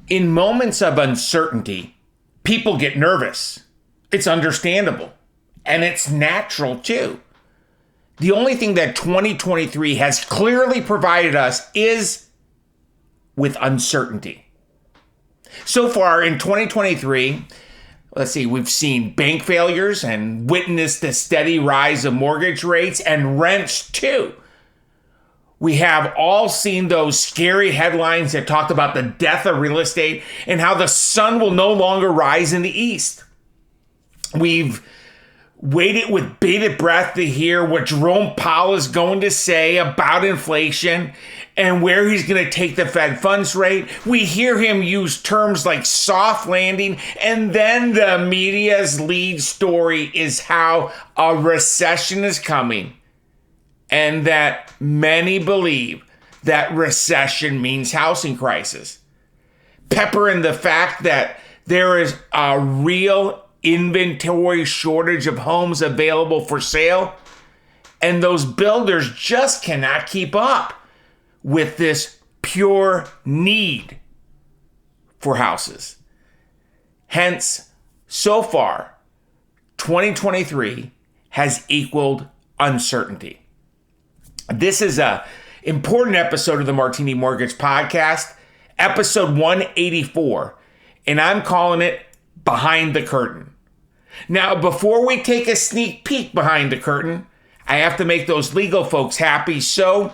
In moments of uncertainty, people get nervous. It's understandable. And it's natural too. The only thing that 2023 has clearly provided us is with uncertainty. So far in 2023, we've seen bank failures and witnessed the steady rise of mortgage rates and rents too. We have all seen those scary headlines that talked about the death of real estate and how the sun will no longer rise in the east. We've waited with bated breath to hear what Jerome Powell is going to say about inflation and where he's going to take the Fed funds rate. We hear him use terms like soft landing, and then the media's lead story is how a recession is coming, and that many believe that recession means housing crisis. Pepper in the fact that there is a real inventory shortage of homes available for sale, and those builders just cannot keep up with this pure need for houses. Hence, so far, 2023 has equaled uncertainty. This is an important episode of the Martini Mortgage Podcast, episode 184, and I'm calling it Behind the Curtain. Now, before we take a sneak peek behind the curtain, I have to make those legal folks happy. So,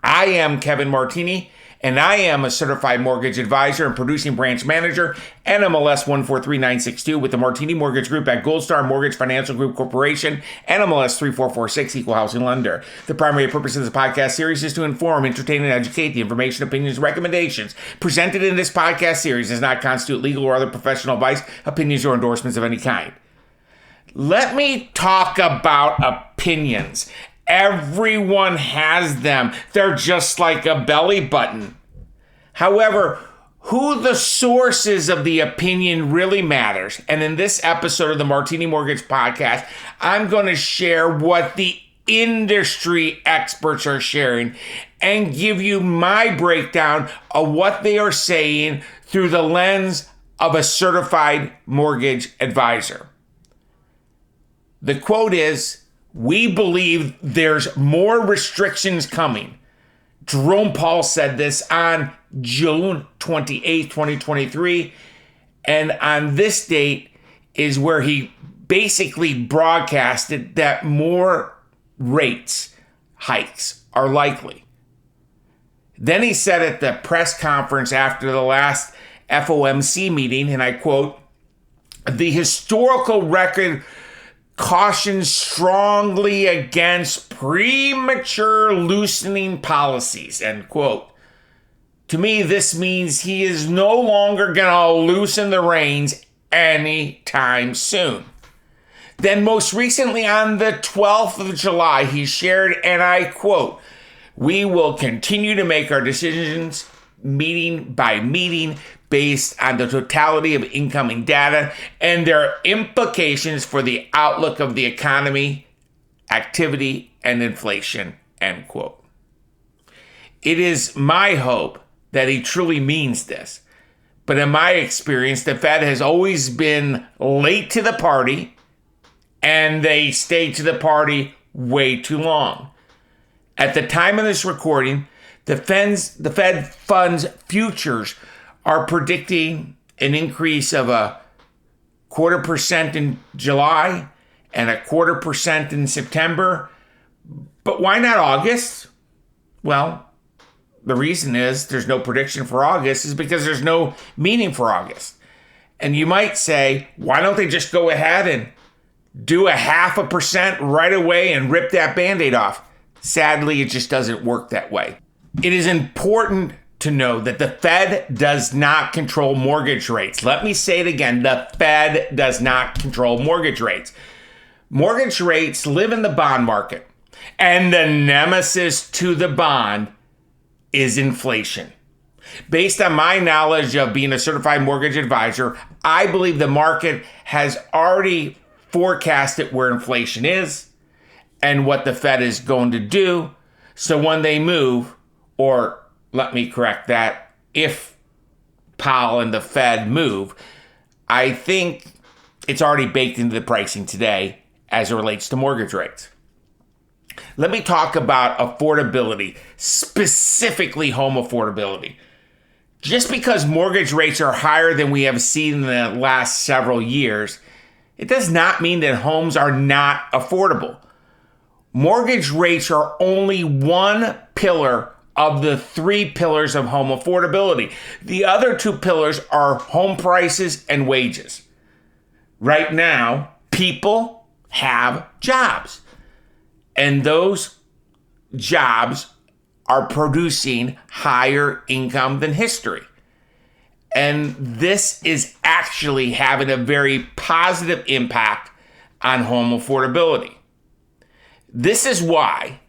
I am Kevin Martini, and I am a certified mortgage advisor and producing branch manager, NMLS 143962, with the Martini Mortgage Group at Gold Star Mortgage Financial Group Corporation, NMLS 3446, Equal Housing Lender. The primary purpose of this podcast series is to inform, entertain, and educate. The information, opinions, and recommendations presented in this podcast series does not constitute legal or other professional advice, opinions, or endorsements of any kind. Let me talk about opinions. Everyone has them. They're just like a belly button. However, who the source is of the opinion really matters. And in this episode of the Martini Mortgage Podcast, I'm going to share what the industry experts are sharing and give you my breakdown of what they are saying through the lens of a certified mortgage advisor. The quote is, "We believe there's more restrictions coming." Jerome Powell said this on June 28, 2023. And on this date is where he basically broadcasted that more rates hikes are likely. Then he said at the press conference after the last FOMC meeting, and I quote, "The historical record cautions strongly against premature loosening policies," end quote. To me, this means he is no longer going to loosen the reins anytime soon. Then most recently on the 12th of July, he shared, and I quote, "We will continue to make our decisions meeting by meeting based on the totality of incoming data and their implications for the outlook of the economy, activity, and inflation," end quote. It is my hope that he truly means this. But in my experience, the Fed has always been late to the party, and they stayed to the party way too long. At the time of this recording, the Fed funds futures are predicting an increase of 0.25% in July and 0.25% in September. But why not August? Well, the reason is there's no prediction for August is because there's no meaning for August. And you might say, why don't they just go ahead and do 0.5% right away and rip that Band-Aid off? Sadly, it just doesn't work that way. It is important to know that the Fed does not control mortgage rates. Let me say it again. The Fed does not control mortgage rates. Mortgage rates live in the bond market, and the nemesis to the bond is inflation. Based on my knowledge of being a certified mortgage advisor, I believe the market has already forecasted where inflation is and what the Fed is going to do. So when they move, or let me correct that, if Powell and the Fed move, I think it's already baked into the pricing today as it relates to mortgage rates. Let me talk about affordability, specifically home affordability. Just because mortgage rates are higher than we have seen in the last several years, it does not mean that homes are not affordable. Mortgage rates are only one pillar of the three pillars of home affordability. The other two pillars are home prices and wages. Right now, people have jobs, and those jobs are producing higher income than history. And this is actually having a very positive impact on home affordability. This is why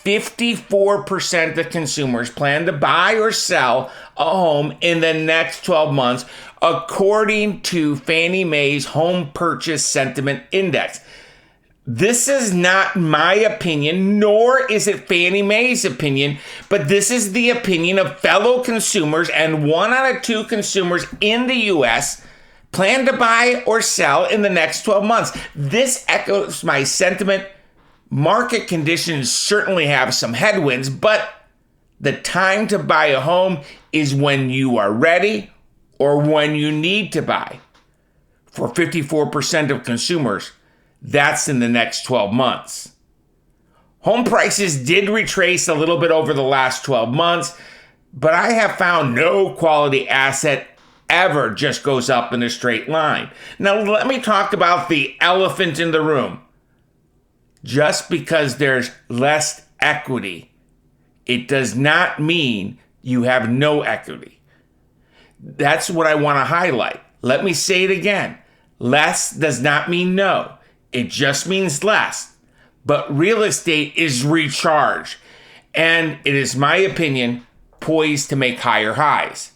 54% of consumers plan to buy or sell a home in the next 12 months, according to Fannie Mae's Home Purchase Sentiment Index. This is not my opinion, nor is it Fannie Mae's opinion, but this is the opinion of fellow consumers, and 1 out of 2 consumers in the U.S. plan to buy or sell in the next 12 months. This echoes my sentiment. Market conditions certainly have some headwinds, but the time to buy a home is when you are ready or when you need to buy. For 54% of consumers, that's in the next 12 months. Home prices did retrace a little bit over the last 12 months, but I have found no quality asset ever just goes up in a straight line. Now, let me talk about the elephant in the room. Just because there's less equity, it does not mean you have no equity. That's what I want to highlight. Let me say it again. Less does not mean no. It just means less. But real estate is recharged, and it is my opinion poised to make higher highs.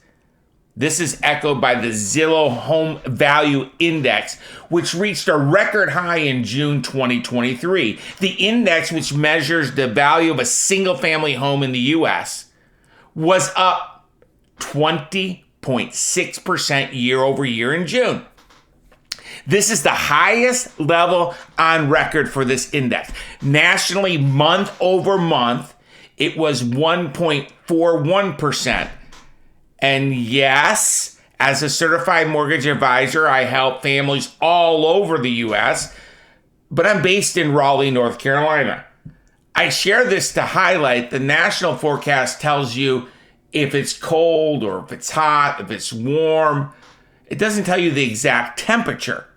This is echoed by the Zillow Home Value Index, which reached a record high in June 2023. The index, which measures the value of a single-family home in the U.S., was up 20.6% year over year in June. This is the highest level on record for this index. Nationally, month over month, it was 1.41%. And yes, as a certified mortgage advisor, I help families all over the U.S., but I'm based in Raleigh, North Carolina. I share this to highlight the national forecast tells you if it's cold or if it's hot, if it's warm. It doesn't tell you the exact temperature.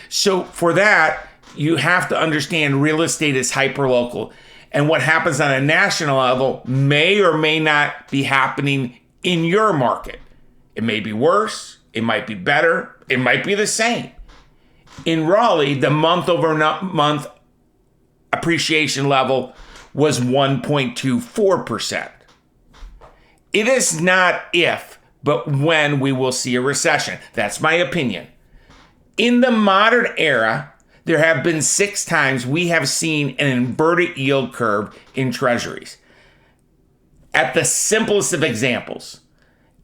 So for that, you have to understand real estate is hyperlocal. And what happens on a national level may or may not be happening in your market. It may be worse, it might be better, it might be the same. In Raleigh, the month over month appreciation level was 1.24%. It is not if, but when we will see a recession. That's my opinion. In the modern era, there have been 6 times we have seen an inverted yield curve in treasuries. At the simplest of examples,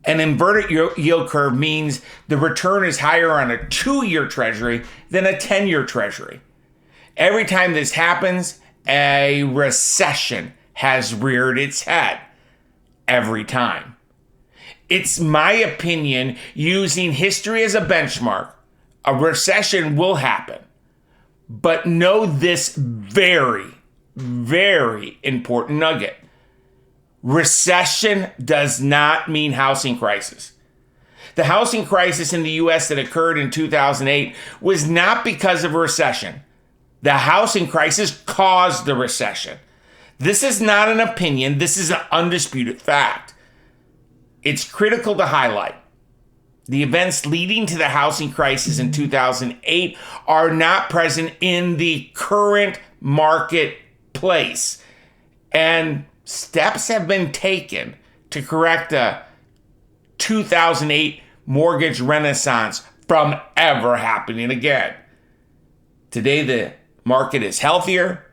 an inverted yield curve means the return is higher on a 2-year treasury than a 10-year treasury. Every time this happens, a recession has reared its head. Every time. It's my opinion, using history as a benchmark, a recession will happen. But know this very, very important nugget. Recession does not mean housing crisis. The housing crisis in the U.S. that occurred in 2008 was not because of a recession. The housing crisis caused the recession. This is not an opinion. This is an undisputed fact. It's critical to highlight. The events leading to the housing crisis in 2008 are not present in the current marketplace. And steps have been taken to correct the 2008 mortgage renaissance from ever happening again. Today, the market is healthier.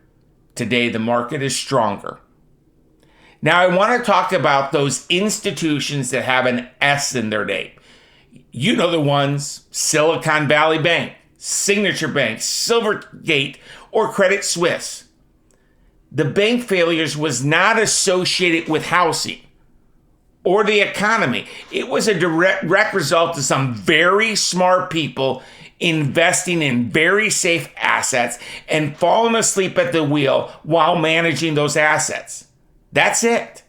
Today, the market is stronger. Now, I want to talk about those institutions that have an S in their name. You know the ones: Silicon Valley Bank, Signature Bank, Silvergate, or Credit Suisse. The bank failures was not associated with housing or the economy. It was a direct result of some very smart people investing in very safe assets and falling asleep at the wheel while managing those assets. That's it.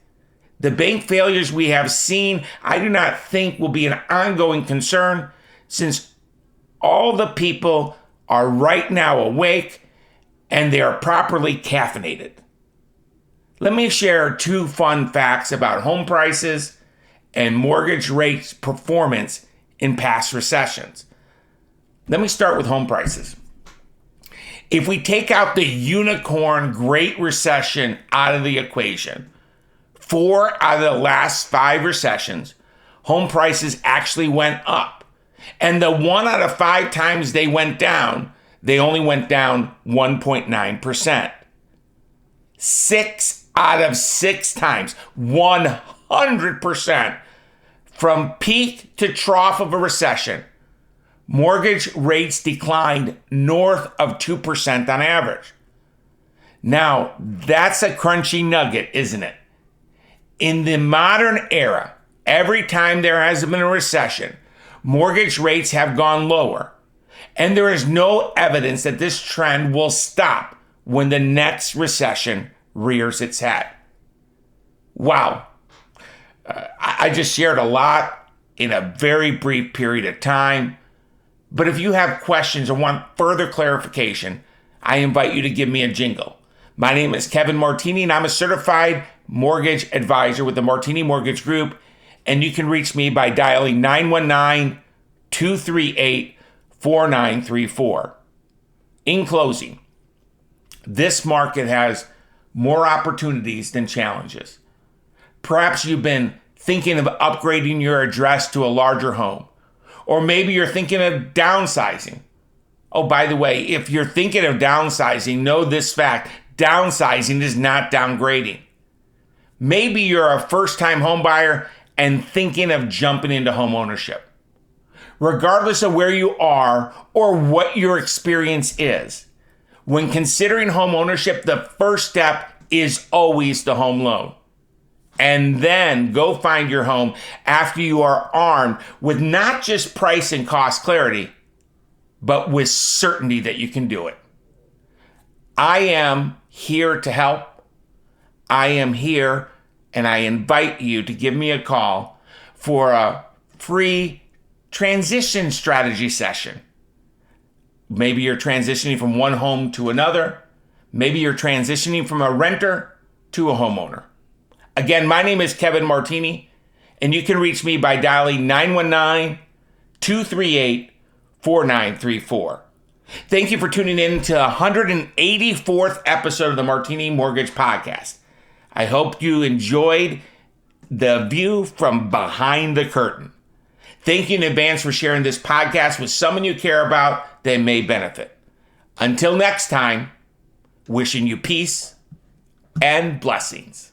The bank failures we have seen, I do not think will be an ongoing concern, since all the people are right now awake and they are properly caffeinated. Let me share 2 fun facts about home prices and mortgage rates performance in past recessions. Let me start with home prices. If we take out the unicorn Great Recession out of the equation, 4 out of the last 5 recessions, home prices actually went up. And the 1 out of 5 times they went down, they only went down 1.9%. 6 out of 6 times, 100%, from peak to trough of a recession, mortgage rates declined north of 2% on average. Now, that's a crunchy nugget, isn't it? In the modern era, every time there has been a recession, mortgage rates have gone lower. And there is no evidence that this trend will stop when the next recession rears its head. Wow. I just shared a lot in a very brief period of time. But if you have questions or want further clarification, I invite you to give me a jingle. My name is Kevin Martini, and I'm a certified mortgage advisor with the Martini Mortgage Group. And you can reach me by dialing 919-238-4934. In closing, this market has more opportunities than challenges. Perhaps you've been thinking of upgrading your address to a larger home, or maybe you're thinking of downsizing. Oh, by the way, if you're thinking of downsizing, know this fact: downsizing is not downgrading. Maybe you're a first-time home buyer and thinking of jumping into home ownership. Regardless of where you are or what your experience is, when considering home ownership, the first step is always the home loan. And then go find your home after you are armed with not just price and cost clarity, but with certainty that you can do it. I am here to help. I am here, and I invite you to give me a call for a free transition strategy session. Maybe you're transitioning from one home to another. Maybe you're transitioning from a renter to a homeowner. Again, my name is Kevin Martini, and you can reach me by dialing 919-238-4934. Thank you for tuning in to the 184th episode of the Martini Mortgage Podcast. I hope you enjoyed the view from behind the curtain. Thank you in advance for sharing this podcast with someone you care about that may benefit. Until next time, wishing you peace and blessings.